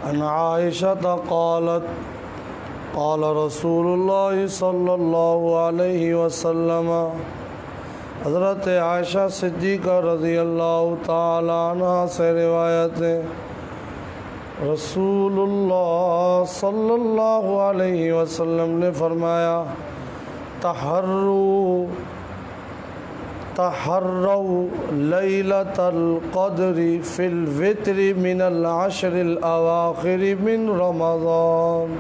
عن عائشة قالت قال رسول اللہ صلی اللہ علیہ وسلم، حضرت عائشہ صدیقہ رضی اللہ تعالی عنہ سے روایت ہے، رسول اللہ صلی اللہ علیہ وسلم نے فرمایا، تحروا لیلۃ القدر فی الوتر من العشر الاواخر من رمضان،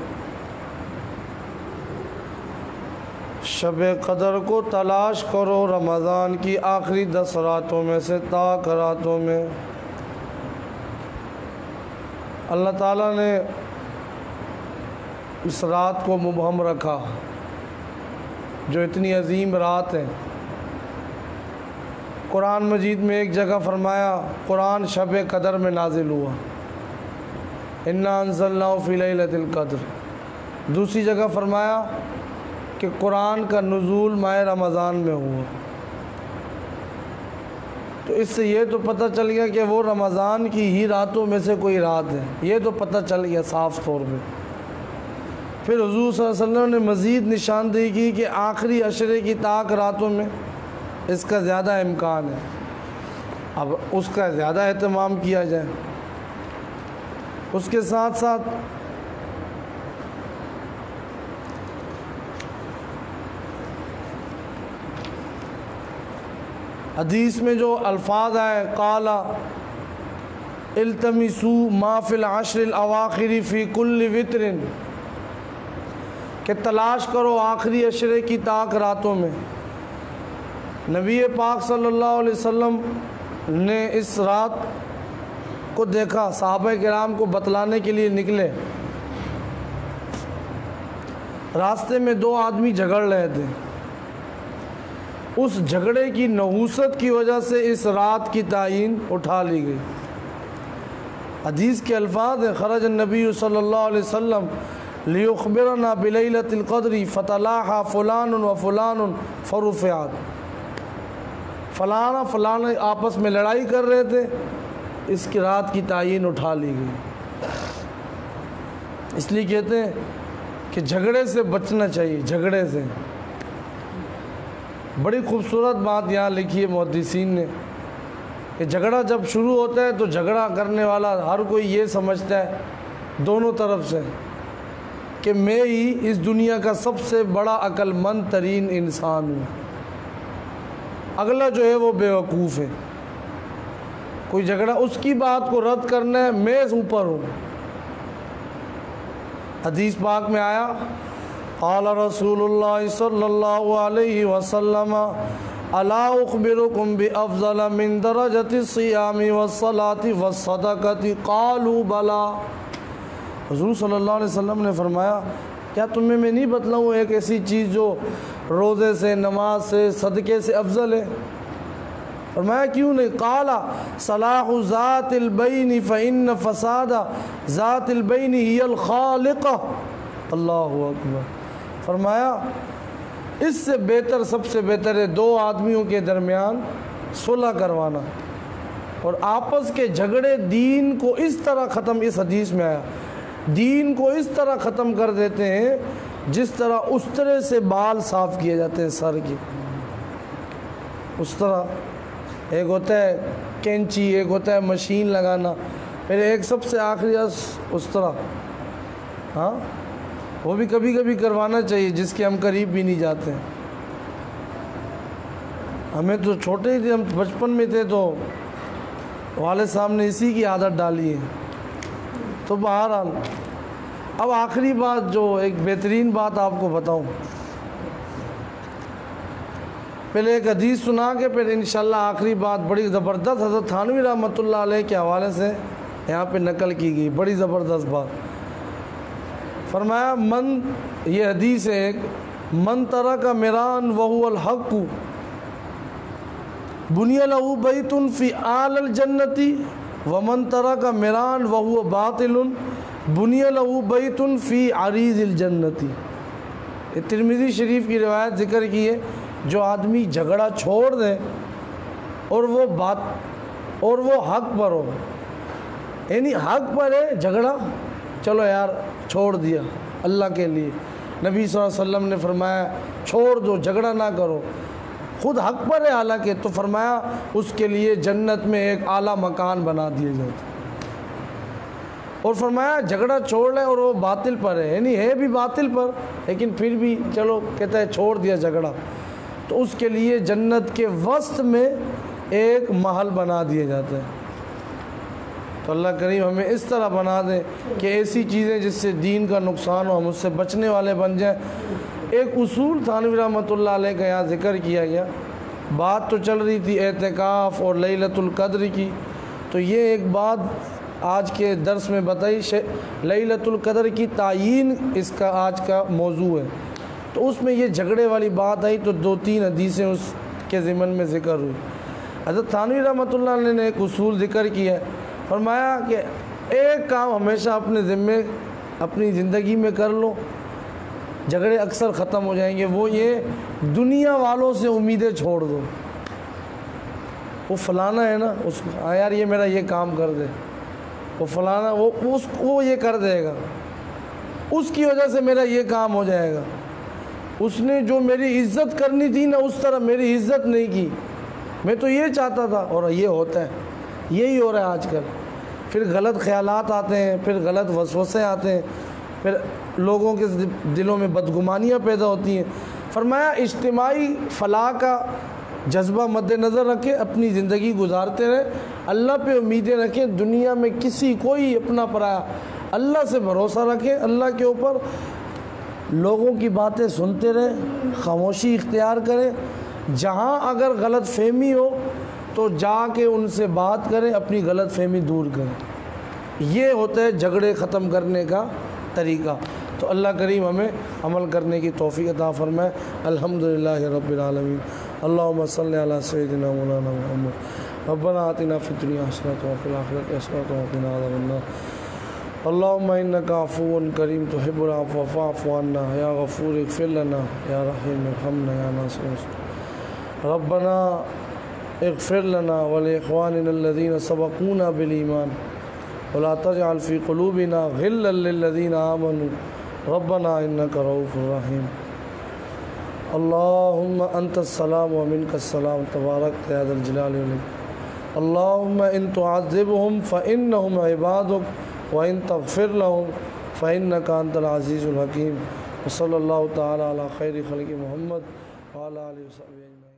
شب قدر کو تلاش کرو رمضان کی آخری 10 راتوں میں سے، تاک راتوں میں۔ اللہ تعالیٰ نے اس رات کو مبہم رکھا جو اتنی عظیم رات ہے۔ قرآن مجید میں ایک جگہ فرمایا قرآن شب قدر میں نازل ہوا، انا انزلناہ فی لیلۃ القدر۔ دوسری جگہ فرمایا کہ قرآن کا نزول ماہ رمضان میں ہوا۔ تو اس سے یہ تو پتہ چل گیا کہ وہ رمضان کی ہی راتوں میں سے کوئی رات ہے، یہ تو پتہ چل گیا صاف طور پہ۔ پھر حضور صلی اللہ علیہ وسلم نے مزید نشاندہی کی کہ آخری عشرے کی تاک راتوں میں اس کا زیادہ امکان ہے، اب اس کا زیادہ اہتمام کیا جائے۔ اس کے ساتھ ساتھ حدیث میں جو الفاظ آئے، قال التمسوا ما فی العشر الاواخر فی کل وتر، کہ تلاش کرو آخری عشرے کی تاک راتوں میں۔ نبی پاک صلی اللہ علیہ وسلم نے اس رات کو دیکھا، صحابہ کرام کو بتلانے کے لیے نکلے، راستے میں 2 آدمی جھگڑ رہے تھے، اس جھگڑے کی نحوست کی وجہ سے اس رات کی تعین اٹھا لی گئی۔ حدیث کے الفاظ ہیں، خرج النبی صلی اللہ علیہ وسلم لیخبرنا بلیلۃ القدر فتلاحى فلان و فلان فرفعت، فلاں آپس میں لڑائی کر رہے تھے، اس کی رات کی تعین اٹھا لی گئی۔ اس لیے کہتے ہیں کہ جھگڑے سے بچنا چاہیے، جھگڑے سے۔ بڑی خوبصورت بات یہاں لکھی ہے محدثین نے کہ جھگڑا جب شروع ہوتا ہے تو جھگڑا کرنے والا ہر کوئی یہ سمجھتا ہے دونوں طرف سے کہ میں ہی اس دنیا کا سب سے بڑا عقل مند ترین انسان ہوں، اگلا جو ہے وہ بیوقوف ہے۔ کوئی جھگڑا، اس کی بات کو رد کرنا ہے، میں اوپر ہوں۔ حدیث پاک میں آیا، قال رسول اللہ صلی اللہ علیہ وسلم، الا اخبرکم بافضل من درجۃ الصیام والصلاۃ والصدقۃ، قالوا بلا۔ حضور صلی اللہ علیہ وسلم نے فرمایا، کیا تمہیں میں نہیں بتلاؤں ایک ایسی چیز جو روزے سے، نماز سے، صدقے سے افضل ہے؟ فرمایا کیوں نہیں؟ قال صلاح ذات البین فإن فساد ذات البین ہی الخالقہ۔ اللہ اکبر۔ فرمایا اس سے بہتر، سب سے بہتر ہے 2 آدمیوں کے درمیان صلح کروانا، اور آپس کے جھگڑے دین کو اس طرح ختم، اس حدیث میں آیا، دین کو اس طرح ختم کر دیتے ہیں جس طرح استرے سے بال صاف کیے جاتے ہیں سر کی، اس طرح۔ ایک ہوتا ہے کینچی، ایک ہوتا ہے مشین لگانا، پھر ایک سب سے آخری اس طرح، ہاں وہ بھی کبھی کبھی کروانا چاہیے، جس کے ہم قریب بھی نہیں جاتے ہیں۔ ہمیں تو چھوٹے ہی تھے، ہم بچپن میں تھے تو والد صاحب نے اسی کی عادت ڈالی ہے۔ تو بہرحال اب آخری بات، جو ایک بہترین بات آپ کو بتاؤں، پہلے ایک حدیث سنا کے پھر انشاءاللہ آخری بات بڑی زبردست حضرت تھانوی رحمۃ اللہ علیہ کے حوالے سے یہاں پہ نقل کی گئی، بڑی زبردست بات۔ فرمایا یہ حدیث ہے ایک، من ترک مران وہو الحق بنی لہ بیت فی اعلی الجنت ومن ترک مران وہو باطل بنی لہ بیت فی عریض الجنت۔ یہ ترمذی شریف کی روایت ذکر کی ہے، جو آدمی جھگڑا چھوڑ دے اور وہ حق پر ہو، یعنی حق پر ہے جھگڑا، چلو یار چھوڑ دیا اللہ کے لیے، نبی صلی اللہ علیہ وسلم نے فرمایا چھوڑ دو، جھگڑا نہ کرو، خود حق پر ہے حالانکہ، تو فرمایا اس کے لیے جنت میں ایک اعلیٰ مکان بنا دیے جاتے، اور فرمایا جھگڑا چھوڑ لے، اور وہ باطل پر ہے، یعنی ہے بھی باطل پر لیکن پھر بھی چلو کہتا ہے چھوڑ دیا جھگڑا، تو اس کے لیے جنت کے وسط میں ایک محل بنا دیے جاتے ہیں۔ تو اللہ کریم ہمیں اس طرح بنا دے کہ ایسی چیزیں جس سے دین کا نقصان ہو ہم اس سے بچنے والے بن جائیں۔ ایک اصول تھانوی رحمۃ اللہ علیہ کا یہاں ذکر کیا گیا، بات تو چل رہی تھی اعتکاف اور لیلۃ القدر کی، تو یہ ایک بات آج کے درس میں بتائی، لیلۃ القدر کی تعیین اس کا آج کا موضوع ہے، تو اس میں یہ جھگڑے والی بات آئی تو 2-3 حدیثیں اس کے ضمن میں ذکر ہوئی۔ حضرت تھانوی رحمۃ اللہ علیہ نے ایک اصول ذکر کیا ہے، فرمایا کہ ایک کام ہمیشہ اپنے ذمے اپنی زندگی میں کر لو، جھگڑے اکثر ختم ہو جائیں گے، وہ یہ دنیا والوں سے امیدیں چھوڑ دو۔ وہ فلانا ہے نا، اس کو یار یہ میرا یہ کام کر دے، وہ فلانا وہ یہ کر دے گا، اس کی وجہ سے میرا یہ کام ہو جائے گا، اس نے جو میری عزت کرنی تھی نا اس طرح میری عزت نہیں کی، میں تو یہ چاہتا تھا، اور یہ ہوتا ہے، یہی ہو رہا ہے آج کل۔ پھر غلط خیالات آتے ہیں، پھر غلط وسوسے آتے ہیں، پھر لوگوں کے دلوں میں بدگمانیاں پیدا ہوتی ہیں۔ فرمایا اجتماعی فلاح کا جذبہ مد نظر رکھیں، اپنی زندگی گزارتے رہیں، اللہ پہ امیدیں رکھیں، دنیا میں کوئی اپنا پرایا، اللہ سے بھروسہ رکھیں، اللہ کے اوپر لوگوں کی باتیں سنتے رہیں، خاموشی اختیار کریں، جہاں اگر غلط فہمی ہو تو جا کے ان سے بات کریں، اپنی غلط فہمی دور کریں، یہ ہوتا ہے جھگڑے ختم کرنے کا طریقہ۔ تو اللہ کریم ہمیں عمل کرنے کی توفیق عطا فرمائے۔ الحمدللہ رب العالمین، اللہم صلی علی سیدنا مولانا محمد، ربنا آتنا فی الدنیا حسنۃ وفی الآخرۃ حسنۃ وقنا عذاب النار، اللہم انک عفو کریم تحب العفو فاعف عنا، یا غفور اغفر لنا، یا رحیم ارحمنا، یا ناصر ربنا اغفر لنا ولإخواننا الذين سبقونا بالإيمان ولا تجعل في قلوبنا غلا للذين آمنوا ربنا إنك رؤوف رحيم۔ اللهم أنت السلام ومنك السلام تباركت يا ذا الجلال والإكرام، اللهم إن تعذبهم فإنهم عبادك وإن تغفر لهم فإنك أنت العزيز الحكيم، وصلى الله تعالى على خير خلق محمد وعلى آله وصحبه أجمعين۔